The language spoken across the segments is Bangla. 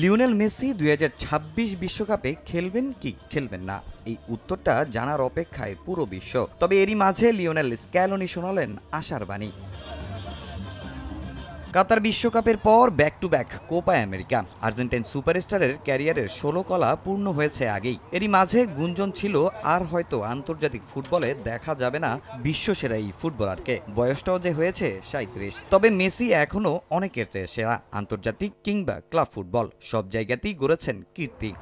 লিওনেল মেসি ২০২৬ বিশ্বকাপে খেলবেন কি খেলবেন না, এই উত্তরটা জানার অপেক্ষায় পুরো বিশ্ব। তবে এরই মাঝে লিওনেল স্ক্যালোনি শোনালেন আশার বাণী। কাতার বিশ্বকাপের পর back to back Copa America, Argentine সুপারস্টারের ক্যারিয়ারের ১৬ কলা পূর্ণ হয়েছে আগেই। এরই মাঝে গুঞ্জন ছিল আর হয়তো আন্তর্জাতিক ফুটবলে দেখা যাবে না বিশ্বসেরা এই ফুটবলারকে। বয়সটাও যে হয়েছে ৩৭। তবে মেসি এখনও অনেকের চেয়ে সেরা। আন্তর্জাতিক কিংবা ক্লাব ফুটবল সব জায়গাতেই গড়েছেন কীর্তি।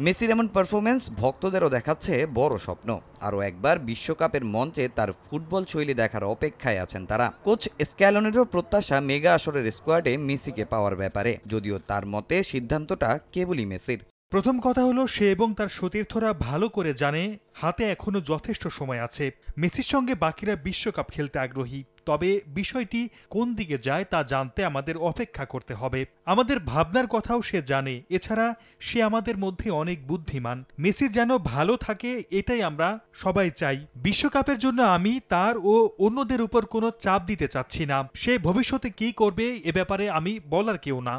মেসির এমন পারফরমেন্স ভক্তদেরও দেখাচ্ছে বড় স্বপ্ন। আরও একবার বিশ্বকাপের মঞ্চে তার ফুটবল শৈলী দেখার অপেক্ষায় আছেন তারা। কোচ স্ক্যালোনিরও প্রত্যাশা মেগা আসরের স্কোয়াডে মেসিকে পাওয়ার ব্যাপারে, যদিও তার মতে সিদ্ধান্তটা কেবলই মেসির। প্রথম কথা হলো, সে এবং তার সতীর্থরা ভালো করে জানে হাতে এখনো যথেষ্ট সময় আছে। মেসির সঙ্গে বাকিরা বিশ্বকাপ খেলতে আগ্রহী, তবে বিষয়টি কোন দিকে যায় তা জানতে আমাদের অপেক্ষা করতে হবে। আমাদের ভাবনার কথাও সে জানে। এছাড়া সে আমাদের মধ্যে অনেক বুদ্ধিমান। মেসি যেন ভালো থাকে, এটাই আমরা সবাই চাই। বিশ্বকাপের জন্য আমি তার ও অন্যদের উপর কোনো চাপ দিতে চাচ্ছি না। সে ভবিষ্যতে কি করবে এ ব্যাপারে আমি বলার কেউ না।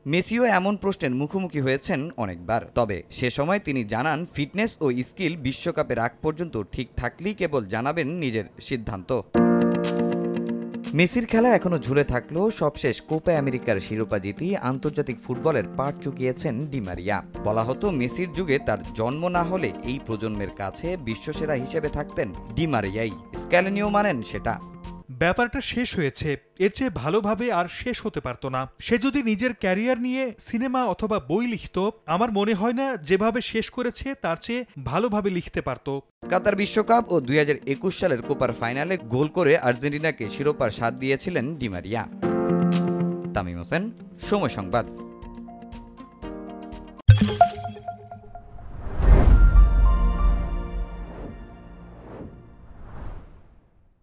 মেসিও এমন প্রশ্নের মুখোমুখি হয়েছেন অনেকবার, তবে সে সময় তিনি জানান ফিটনেস ও স্কিল বিশ্বকাপের আগ পর্যন্ত ঠিক থাকলেই কেবল জানাবেন নিজের সিদ্ধান্ত। মেসির খেলা এখনো ঝুলে থাকলেও সবশেষ কোপা আমেরিকার শিরোপা জিতিয়ে আন্তর্জাতিক ফুটবলের পাট চুকিয়েছেন ডি মারিয়া। বলা হতো মেসির যুগে তার জন্ম না হলে এই প্রজন্মের কাছে বিশ্বসেরা হিসেবে থাকতেন ডি মারিয়াই। স্ক্যালোনিও মানেন সেটা। ব্যাপারটা শেষ হয়েছে, এর চেয়ে ভালোভাবে আর শেষ হতে পারত না। সে যদি নিজের ক্যারিয়ার নিয়ে সিনেমা অথবা বই লিখত, আমার মনে হয় না যেভাবে শেষ করেছে তার চেয়ে ভালোভাবে লিখতে পারত। কাতার বিশ্বকাপ ও ২০২১ সালের কোপার ফাইনালে গোল করে আর্জেন্টিনাকে শিরোপার স্বাদ দিয়েছিলেন ডি মারিয়া। তামিম হোসেন, সময় সংবাদ।